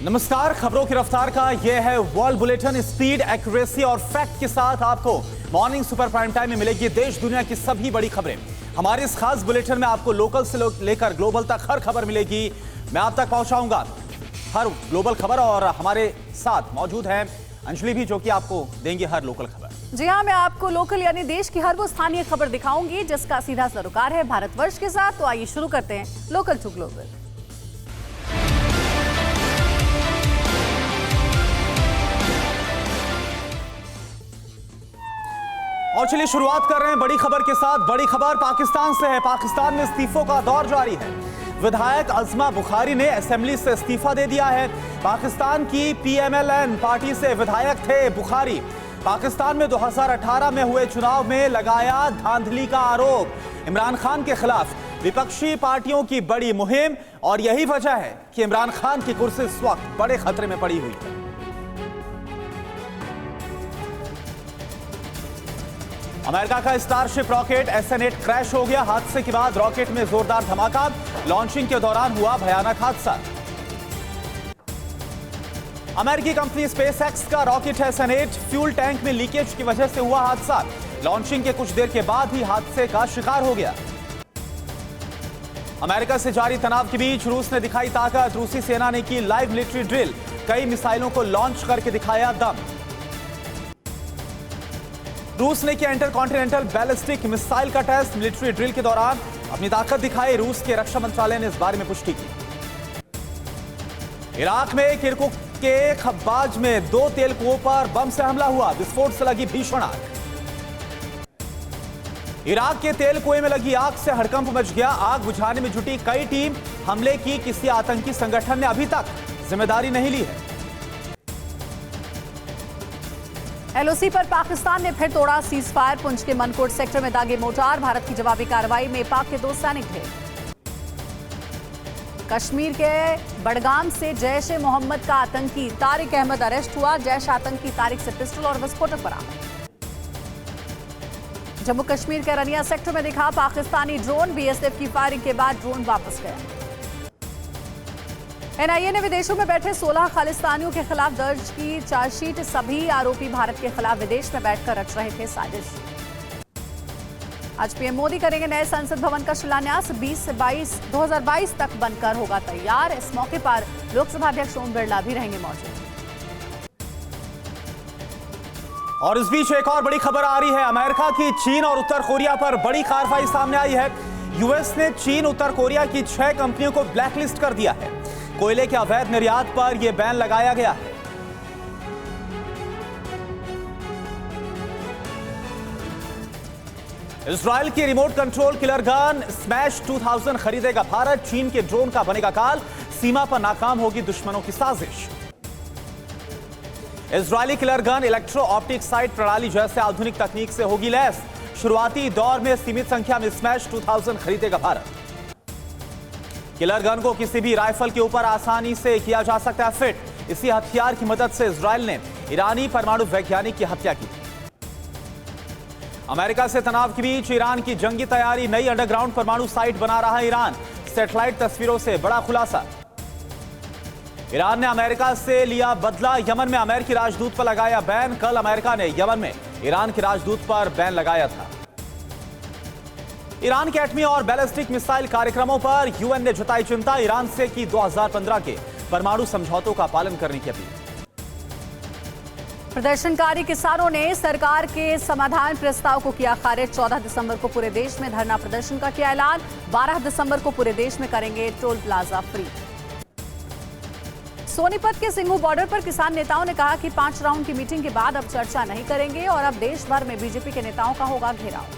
नमस्कार, खबरों की रफ्तार का यह है वर्ल्ड बुलेटिन। स्पीड, एक्यूरेसी और फैक्ट के साथ आपको मॉर्निंग सुपर प्राइम टाइम में मिलेगी देश दुनिया की सभी बड़ी खबरें। हमारे इस खास बुलेटिन में आपको लोकल से लेकर ग्लोबल तक हर खबर मिलेगी। मैं आप तक पहुंचाऊंगा हर ग्लोबल खबर और हमारे साथ मौजूद हैं अंजलि भी, जो कि आपको देंगे हर लोकल खबर। जी हाँ, मैं आपको लोकल यानी देश की हर वो स्थानीय खबर दिखाऊंगी जिसका सीधा सरोकार है भारतवर्ष के साथ। तो आइए शुरू करते हैं लोकल टू ग्लोबल। और चलिए शुरुआत कर रहे हैं बड़ी खबर के साथ। बड़ी खबर पाकिस्तान से है। पाकिस्तान में इस्तीफों का दौर जारी है। विधायक अजमा बुखारी ने असेंबली से इस्तीफा दे दिया है। पाकिस्तान की पीएमएलएन पार्टी से विधायक थे बुखारी। पाकिस्तान में 2018 में हुए चुनाव में लगाया धांधली का आरोप। इमरान खान के खिलाफ विपक्षी पार्टियों की बड़ी मुहिम, और यही वजह है कि इमरान खान की कुर्सी इस वक्त बड़े खतरे में पड़ी हुई है। अमेरिका का स्टारशिप रॉकेट SN8 क्रैश हो गया। हादसे के बाद रॉकेट में जोरदार धमाका। लॉन्चिंग के दौरान हुआ भयानक हादसा। अमेरिकी कंपनी स्पेसएक्स का रॉकेट SN8 फ्यूल टैंक में लीकेज की वजह से हुआ हादसा। लॉन्चिंग के कुछ देर के बाद ही हादसे का शिकार हो गया। अमेरिका से जारी तनाव के बीच रूस ने दिखाई ताकत। रूसी सेना ने की लाइव मिलिट्री ड्रिल। कई मिसाइलों को लॉन्च करके दिखाया दम। रूस ने किया इंटरकॉन्टिनेंटल बैलिस्टिक मिसाइल का टेस्ट। मिलिट्री ड्रिल के दौरान अपनी ताकत दिखाई। रूस के रक्षा मंत्रालय ने इस बारे में पुष्टि की। इराक में किरकुक के खब्बाज में 2 तेल कुओं पर बम से हमला हुआ। विस्फोट से लगी भीषण आग। इराक के तेल कुएं में लगी आग से हड़कंप मच गया। आग बुझाने में जुटी कई टीम। हमले की किसी आतंकी संगठन ने अभी तक जिम्मेदारी नहीं ली है। LOC पर पाकिस्तान ने फिर तोड़ा सीजफायर। पुंछ के मनकोट सेक्टर में दागे मोर्टार। भारत की जवाबी कार्रवाई में पाक के 2 सैनिक थे। कश्मीर के बडगाम से जैश ए मोहम्मद का आतंकी तारिक अहमद अरेस्ट हुआ। जैश आतंकी तारिक से पिस्टल और विस्फोटक बरामद। जम्मू कश्मीर के रनिया सेक्टर में दिखा पाकिस्तानी ड्रोन। BSF की फायरिंग के बाद ड्रोन वापस गया। NIA ने विदेशों में बैठे 16 खालिस्तानियों के खिलाफ दर्ज की चार्जशीट। सभी आरोपी भारत के खिलाफ विदेश में बैठकर रच रहे थे साजिश। आज PM मोदी करेंगे नए संसद भवन का शिलान्यास। 2022 तक बनकर होगा तैयार। इस मौके पर लोकसभा अध्यक्ष ओम बिरला भी रहेंगे मौजूद। और इस बीच एक और बड़ी खबर आ रही है। अमेरिका की चीन और उत्तर कोरिया पर बड़ी कार्रवाई सामने आई है। US ने चीन उत्तर कोरिया की 6 कंपनियों को ब्लैकलिस्ट कर दिया है। कोयले के अवैध निर्यात पर यह बैन लगाया गया है। इजराइल की remote control killer gun smash 2000 खरीदेगा भारत। चीन के ड्रोन का बनेगा काल। सीमा पर नाकाम होगी दुश्मनों की साजिश। Israeli killer gun electro optic site प्रणाली जैसे आधुनिक तकनीक से होगी लैस। शुरुआती दौर में सीमित संख्या में स्मैश 2000 खरीदेगा भारत। किलर गन को किसी भी राइफल के ऊपर आसानी से किया जा सकता है फिट। इसी हथियार की मदद से इजराइल ने ईरानी परमाणु वैज्ञानिक की हत्या की थी। अमेरिका से तनाव के बीच ईरान की जंगी तैयारी। नई अंडरग्राउंड परमाणु साइट बना रहा है ईरान। सैटेलाइट तस्वीरों से बड़ा खुलासा। ईरान ने अमेरिका से लिया बदला। यमन में अमेरिकी राजदूत पर लगाया बैन। कल अमेरिका ने यमन में ईरान के राजदूत पर बैन लगाया था। ईरान के एटमी और बैलिस्टिक मिसाइल कार्यक्रमों पर UN ने जताई चिंता। ईरान से की 2015 के परमाणु समझौतों का पालन करने की अपील। प्रदर्शनकारी किसानों ने सरकार के समाधान प्रस्ताव को किया खारिज। 14 दिसंबर को पूरे देश में धरना प्रदर्शन का किया ऐलान। 12 दिसंबर को पूरे देश में करेंगे टोल प्लाजा फ्री। सोनीपत के सिंघू बॉर्डर पर किसान नेताओं ने कहा कि 5 राउंड की मीटिंग के बाद अब चर्चा नहीं करेंगे और अब देश भर में बीजेपी के नेताओं का होगा घेराव।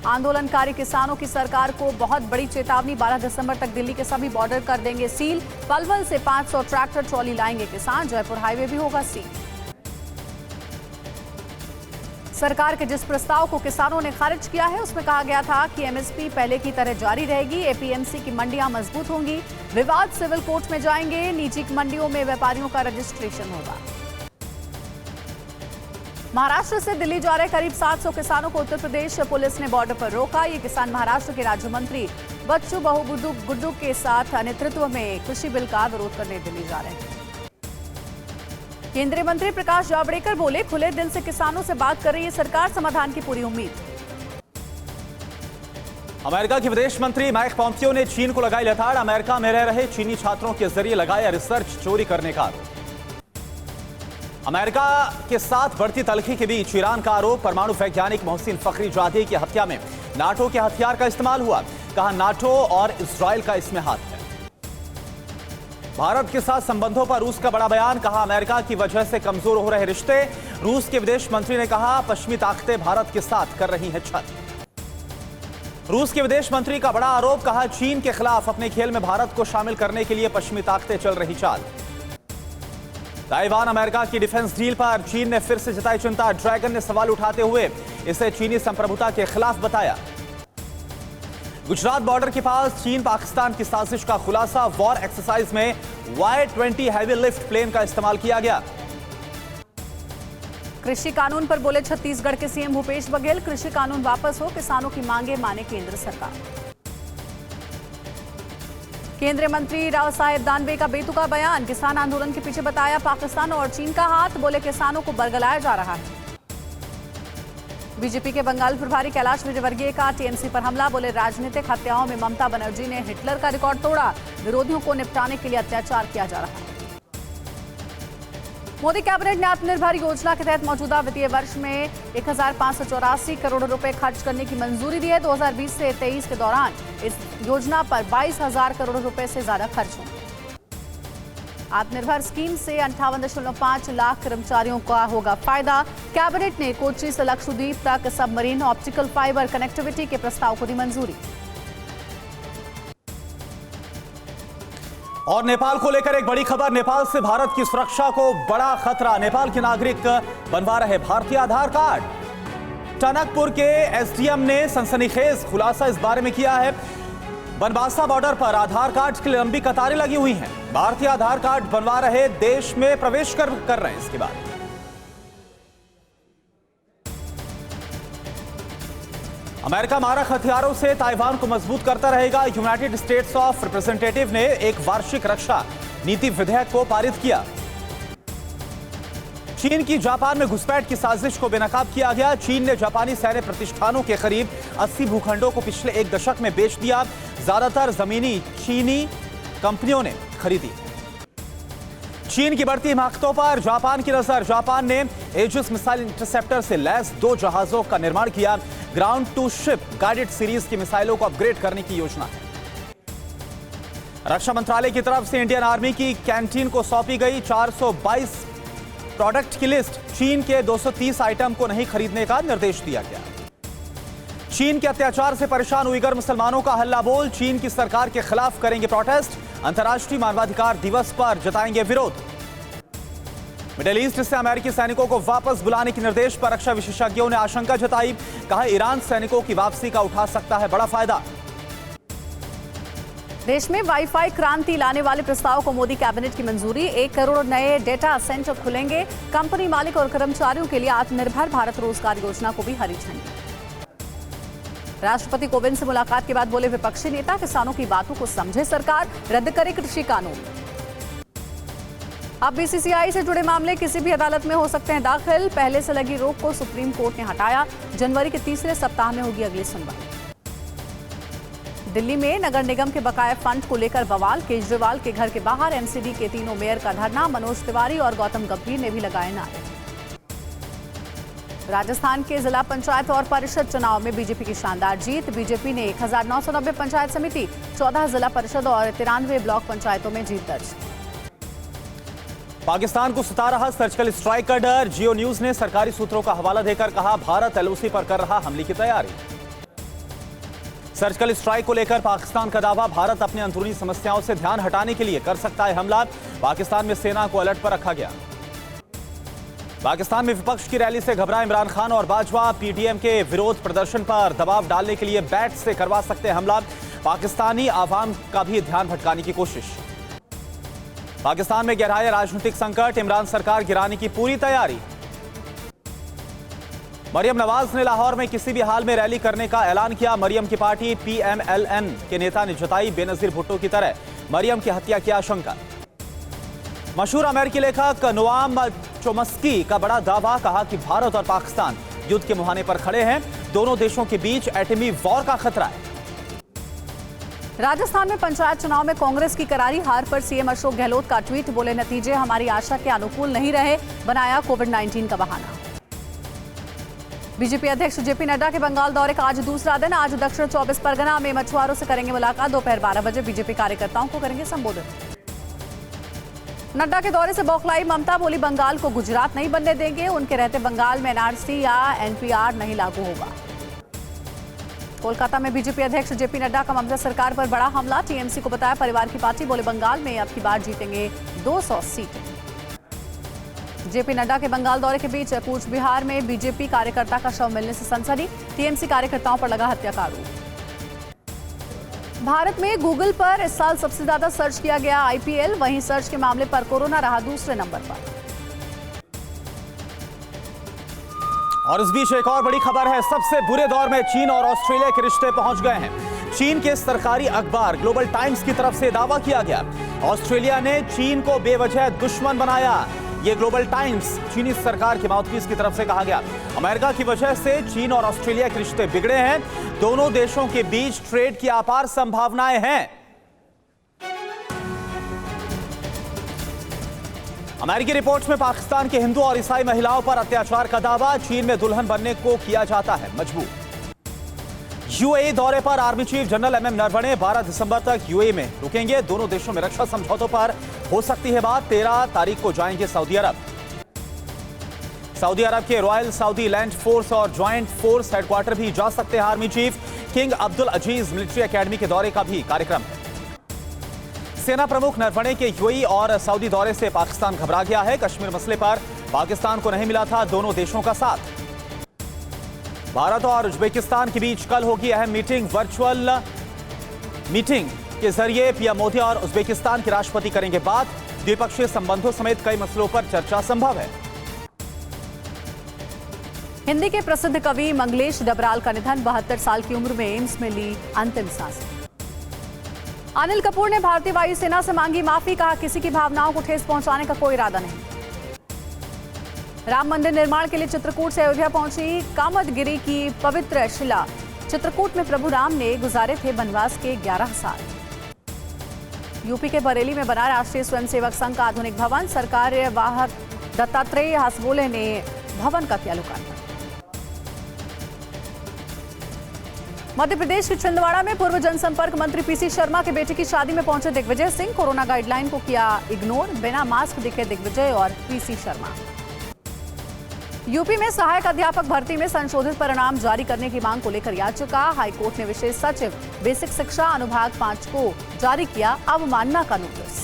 आंदोलनकारी किसानों की सरकार को बहुत बड़ी चेतावनी। 12 दिसंबर तक दिल्ली के सभी बॉर्डर कर देंगे सील। पलवल से 500 ट्रैक्टर ट्रॉली लाएंगे किसान। जयपुर हाईवे भी होगा सील। सरकार के जिस प्रस्ताव को किसानों ने खारिज किया है उसमें कहा गया था कि MSP पहले की तरह जारी रहेगी। APMC की मंडियां मजबूत होंगी। विवाद सिविल कोर्ट में जाएंगे। निजी मंडियों में व्यापारियों का रजिस्ट्रेशन होगा। महाराष्ट्र से दिल्ली जा रहे करीब 700 किसानों को उत्तर प्रदेश पुलिस ने बॉर्डर पर रोका। ये किसान महाराष्ट्र के राज्य मंत्री बच्चू बहु गुड्डू के साथ नेतृत्व में कृषि बिल का विरोध करने दिल्ली जा रहे हैं। केंद्रीय मंत्री प्रकाश जावड़ेकर बोले, खुले दिल से किसानों से बात कर रही है सरकार, समाधान की पूरी उम्मीद। अमेरिका के विदेश मंत्री माइक पॉम्पियो ने चीन को लगाई लताड़, अमेरिका में रह रहे चीनी छात्रों के जरिए लगाया रिसर्च चोरी करने का आरोप। अमेरिका के साथ बढ़ती तलखी के बीच ईरान का आरोप, परमाणु वैज्ञानिक मोहसिन फखरीजादे की हत्या में नाटो के हथियार का इस्तेमाल हुआ, कहा नाटो और इस्राइल का इसमें हाथ है। भारत के साथ संबंधों पर रूस का बड़ा बयान, कहा अमेरिका की वजह से कमजोर हो रहे रिश्ते। रूस के विदेश मंत्री ने कहा पश्चिमी ताकतें भारत के साथ कर रही हैं छल। रूस के विदेश मंत्री का बड़ा आरोप, कहा चीन के खिलाफ अपने खेल में भारत को शामिल करने के लिए पश्चिमी ताकतें चल रही चाल। ताइवान अमेरिका की डिफेंस डील पर चीन ने फिर से जताई चिंता, ड्रैगन ने सवाल उठाते हुए इसे चीनी संप्रभुता के खिलाफ बताया। गुजरात बॉर्डर के पास चीन पाकिस्तान की साजिश का खुलासा, वॉर एक्सरसाइज में Y-20 हैवी लिफ्ट प्लेन का इस्तेमाल किया गया। कृषि कानून पर बोले छत्तीसगढ़ के सीएम भूपेश बघेल, कृषि कानून वापस हो, किसानों की मांगे माने केंद्र सरकार। केंद्रीय मंत्री राव साहेब दानवे का बेतुका बयान, किसान आंदोलन के पीछे बताया पाकिस्तान और चीन का हाथ, बोले किसानों को बरगलाया जा रहा है। बीजेपी के बंगाल प्रभारी कैलाश विजयवर्गीय का टीएमसी पर हमला, बोले राजनीतिक हत्याओं में ममता बनर्जी ने हिटलर का रिकॉर्ड तोड़ा, विरोधियों को निपटाने के लिए अत्याचार किया जा रहा है। मोदी कैबिनेट ने आत्मनिर्भर योजना के तहत मौजूदा वित्तीय वर्ष में 1584 करोड़ रुपए खर्च करने की मंजूरी दी है। 2020 से 23 के दौरान इस योजना पर 22,000 करोड़ रुपए से ज्यादा खर्च होंगे। आत्मनिर्भर स्कीम से 58.5 लाख कर्मचारियों का होगा फायदा। कैबिनेट ने कोच्चि से लक्षद्वीप तक सबमरीन ऑप्टिकल फाइबर कनेक्टिविटी के प्रस्ताव को दी मंजूरी। और नेपाल को लेकर एक बड़ी खबर, नेपाल से भारत की सुरक्षा को बड़ा खतरा, नेपाल के नागरिक बनवा रहे भारतीय आधार कार्ड। टनकपुर के एसडीएम ने सनसनीखेज खुलासा इस बारे में किया है। बनबासा बॉर्डर पर आधार कार्ड के लिए लंबी कतारें लगी हुई हैं। भारतीय आधार कार्ड बनवा रहे देश में प्रवेश कर रहे हैं। इसके बाद अमेरिका मारक हथियारों से ताइवान को मजबूत करता रहेगा। यूनाइटेड स्टेट्स ऑफ रिप्रेजेंटेटिव ने एक वार्षिक रक्षा नीति विधेयक को पारित किया। चीन की जापान में घुसपैठ की साजिश को बेनकाब किया गया। चीन ने जापानी सैन्य प्रतिष्ठानों के करीब 80 भूखंडों को पिछले एक दशक में बेच दिया। ज्यादातर जमीनी चीनी कंपनियों ने खरीदी। चीन की बढ़ती हिमाकतों पर जापान की नजर। जापान ने एजिस मिसाइल इंटरसेप्टर से लैस 2 जहाजों का निर्माण किया। Ground to ship guided series की मिसाइलों को अपग्रेड करने की योजना है। रक्षा मंत्रालय की तरफ से इंडियन आर्मी की कैंटीन को सौंपी गई 422 प्रोडक्ट की लिस्ट। चीन के 230 आइटम को नहीं खरीदने का निर्देश दिया गया। चीन के अत्याचार से परेशान उइगर मुसलमानों का हल्ला बोल। चीन की सरकार के खिलाफ करेंगे प्रोटेस्ट। अंतर्राष्ट्रीय मानवाधिकार दिवस पर जताएंगे विरोध। मिडिल ईस्ट से अमेरिकी सैनिकों को वापस बुलाने के निर्देश पर रक्षा विशेषज्ञों ने आशंका जताई। कहा ईरान सैनिकों की वापसी का उठा सकता है बड़ा फायदा। देश में वाईफाई क्रांति लाने वाले प्रस्ताव को मोदी कैबिनेट की मंजूरी। 1 करोड़ नए डेटा सेंटर खुलेंगे। कंपनी मालिक और कर्मचारियों के लिए आत्मनिर्भर भारत रोजगार योजना को भी हरी झंडी। राष्ट्रपति कोविंद से मुलाकात के बाद बोले विपक्षी नेता, किसानों की बातों को समझे सरकार, रद्द करे कृषि कानून। अब बीसीसीआई से जुड़े मामले किसी भी अदालत में हो सकते हैं दाखिल। पहले से लगी रोक को सुप्रीम कोर्ट ने हटाया। जनवरी के तीसरे सप्ताह में होगी अगली सुनवाई। दिल्ली में नगर निगम के बकाया फंड को लेकर बवाल। केजरीवाल के घर के बाहर एमसीडी के तीनों मेयर का धरना। मनोज तिवारी और गौतम गंभीर ने भी लगाए नारे। राजस्थान के जिला पंचायत और परिषद चुनाव में बीजेपी की शानदार जीत। बीजेपी ने 1990 पंचायत समिति, 14 जिला परिषद और 93 ब्लॉक पंचायतों में जीत दर्ज। पाकिस्तान को सता रहा सर्जिकल स्ट्राइक का डर। जियो न्यूज ने सरकारी सूत्रों का हवाला देकर कहा भारत एलओसी पर कर रहा हमले की तैयारी। सर्जिकल स्ट्राइक को लेकर पाकिस्तान का दावा, भारत अपनी अंदरूनी समस्याओं से ध्यान हटाने के लिए कर सकता है हमला। पाकिस्तान में सेना को अलर्ट पर रखा गया। पाकिस्तान में विपक्ष की रैली से घबराए इमरान खान और बाजवा। पीटीएम के विरोध प्रदर्शन पर दबाव डालने के लिए बैट से करवा सकते हैं हमला। पाकिस्तानी आवाम का भी ध्यान भटकाने की कोशिश। पाकिस्तान में गहराया राजनीतिक संकट। इमरान सरकार गिराने की पूरी तैयारी। मरियम नवाज ने लाहौर में किसी भी हाल में रैली करने का ऐलान किया। मरियम की पार्टी PMLN के नेता ने जताई बेनजीर भुट्टो की तरह मरियम की हत्या की आशंका। मशहूर अमेरिकी लेखक नोआम चोम्स्की का बड़ा दावा, कहा कि भारत और पाकिस्तान युद्ध के मुहाने पर खड़े हैं, दोनों देशों के बीच एटमी वॉर का खतरा है। राजस्थान में पंचायत चुनाव में कांग्रेस की करारी हार पर सीएम अशोक गहलोत का ट्वीट, बोले नतीजे हमारी आशा के अनुकूल नहीं रहे, बनाया कोविड-19 का बहाना। बीजेपी अध्यक्ष जेपी नड्डा के बंगाल दौरे का आज दूसरा दिन। आज दक्षिण 24 परगना में मछुआरों से करेंगे मुलाकात। दोपहर 12 बजे बीजेपी कार्यकर्ताओं को करेंगे संबोधित। नड्डा के दौरे से बौखलाई ममता, बोली बंगाल को गुजरात नहीं बनने देंगे, उनके रहते बंगाल में NRC या NPR नहीं लागू होगा। कोलकाता में बीजेपी अध्यक्ष जेपी नड्डा का ममता सरकार पर बड़ा हमला, टीएमसी को बताया परिवार की पार्टी, बोले बंगाल में अब की बार जीतेंगे 200 सीटें। जेपी नड्डा के बंगाल दौरे के बीच कूच बिहार में बीजेपी कार्यकर्ता का शव मिलने से सनसनी, टीएमसी कार्यकर्ताओं पर लगा हत्या का आरोप। भारत में गूगल पर इस साल सबसे ज्यादा सर्च किया गया IPL, वहीं सर्च के मामले पर कोरोना रहा दूसरे नंबर पर। और इस बीच एक और बड़ी खबर है, सबसे बुरे दौर में चीन और ऑस्ट्रेलिया के रिश्ते पहुंच गए हैं। चीन के सरकारी अखबार ग्लोबल टाइम्स की तरफ से दावा किया गया, ऑस्ट्रेलिया ने चीन को बेवजह दुश्मन बनाया। ये ग्लोबल टाइम्स चीनी सरकार के माउथपीस की तरफ से कहा गया। अमेरिका की वजह से चीन और ऑस्ट्रेलिया के रिश्ते बिगड़े हैं, दोनों देशों के बीच ट्रेड की अपार संभावनाएं हैं। अमेरिकी रिपोर्ट्स में पाकिस्तान के हिंदू और ईसाई महिलाओं पर अत्याचार का दावा, चीन में दुल्हन बनने को किया जाता है मजबूर। यूएई दौरे पर army chief general MM Naravane 12 दिसंबर तक यूएई में रुकेंगे। दोनों देशों में रक्षा समझौतों पर हो सकती है बात। 13 तारीख को जाएंगे सऊदी अरब। सऊदी अरब के रॉयल सऊदी लैंड फोर्स और ज्वाइंट फोर्स हेडक्वार्टर भी जा सकते हैं आर्मी चीफ। किंग अब्दुल अजीज मिलिट्री एकेडमी के दौरे का भी कार्यक्रम है। सेना प्रमुख नरवणे के यूएई और सऊदी दौरे से पाकिस्तान घबरा गया है। कश्मीर मसले पर पाकिस्तान को नहीं मिला था दोनों देशों का साथ। भारत और उज्बेकिस्तान के बीच कल होगी अहम मीटिंग। वर्चुअल मीटिंग के जरिए पीएम मोदी और उज्बेकिस्तान के राष्ट्रपति करेंगे बात। द्विपक्षीय संबंधों समेत कई मसलों पर चर्चा संभव है। हिंदी के प्रसिद्ध कवि मंगलेश डबराल का निधन, 72 साल की उम्र में एम्स में ली अंतिम सांस। अनिल कपूर ने भारतीय वायुसेना से मांगी माफी, कहा किसी की भावनाओं को ठेस पहुंचाने का कोई इरादा नहीं। राम मंदिर निर्माण के लिए चित्रकूट से अयोध्या पहुंची कामदगिरी की पवित्र शिला। चित्रकूट में प्रभु राम ने गुजारे थे वनवास के 11 साल। यूपी के बरेली में बना राष्ट्रीय स्वयंसेवक संघ का आधुनिक भवन, सरकार वाहक दत्तात्रेय हासबोले ने भवन का किया लोकार्पण। मध्य प्रदेश के छिंदवाड़ा में पूर्व जनसंपर्क मंत्री PC शर्मा के बेटे की शादी में पहुंचे दिग्विजय सिंह, कोरोना गाइडलाइन को किया इग्नोर, बिना मास्क दिखे दिग्विजय और PC शर्मा। यूपी में सहायक अध्यापक भर्ती में संशोधित परिणाम जारी करने की मांग को लेकर याचिका, हाईकोर्ट ने विशेष सचिव बेसिक शिक्षा अनुभाग 5 को जारी किया अवमानना का नोटिस।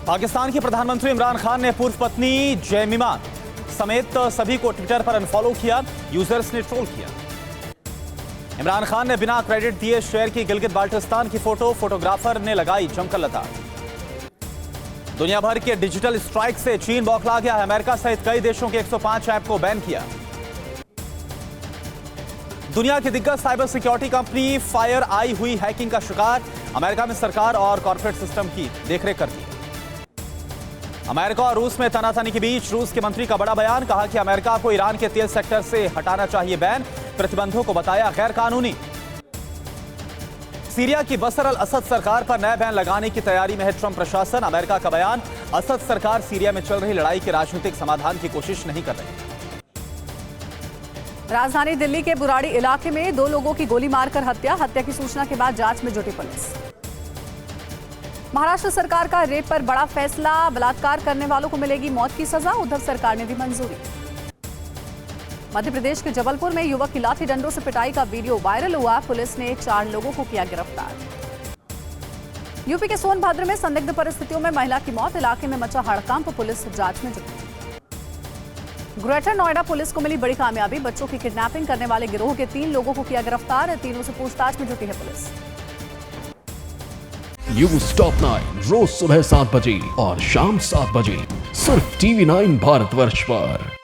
पाकिस्तान के प्रधानमंत्री इमरान खान ने पूर्व पत्नी जयमिमा समेत सभी को ट्विटर पर अनफॉलो किया, यूजर्स ने ट्रोल किया। इमरान खान ने बिना क्रेडिट दिए शेयर की गिलगित बाल्टिस्तान की फोटो, फोटोग्राफर ने लगाई जमकर लता। दुनिया भर के डिजिटल स्ट्राइक से चीन बौखला गया है, अमेरिका सहित कई देशों के 105 ऐप को बैन किया। दुनिया की दिग्गज साइबर सिक्योरिटी कंपनी फायर आई हुई हैकिंग का शिकार, अमेरिका में सरकार और कॉर्पोरेट सिस्टम की देखरेख करती है। अमेरिका और रूस में तनातनी के बीच रूस के मंत्री का बड़ा बयान, कहा कि अमेरिका को ईरान के तेल सेक्टर से हटाना चाहिए बैन, प्रतिबंधों को बताया गैर कानूनी। सीरिया की बशर अल असद सरकार पर नया बैन लगाने की तैयारी में है ट्रंप प्रशासन, अमेरिका का बयान, असद सरकार सीरिया में चल रही लड़ाई के राजनीतिक समाधान की कोशिश नहीं कर रही। राजधानी दिल्ली के बुराड़ी इलाके में 2 लोगों की गोली मारकर हत्या की सूचना के बाद जांच में जुटी पुलिस। महाराष्ट्र सरकार का रेप पर बड़ा फैसला, बलात्कार करने वालों को मिलेगी मौत की सजा, उद्धव सरकार ने दी मंजूरी। मध्य प्रदेश के जबलपुर में युवक की लाठी डंडों से पिटाई का वीडियो वायरल हुआ, पुलिस ने 4 लोगों को किया गिरफ्तार। यूपी के सोनभद्र में संदिग्ध परिस्थितियों में महिला की मौत, इलाके में मचा हड़कंप, पुलिस जांच में जुटी। ग्रेटर नोएडा पुलिस को मिली बड़ी कामयाबी, बच्चों की किडनैपिंग करने वाले गिरोह के 3 लोगों को किया गिरफ्तार, तीनों से पूछताछ में जुटी है पुलिस। न्यूज़ टॉप 9 रोज सुबह 7 बजे और शाम 7 बजे सिर्फ TV9 भारतवर्ष पर।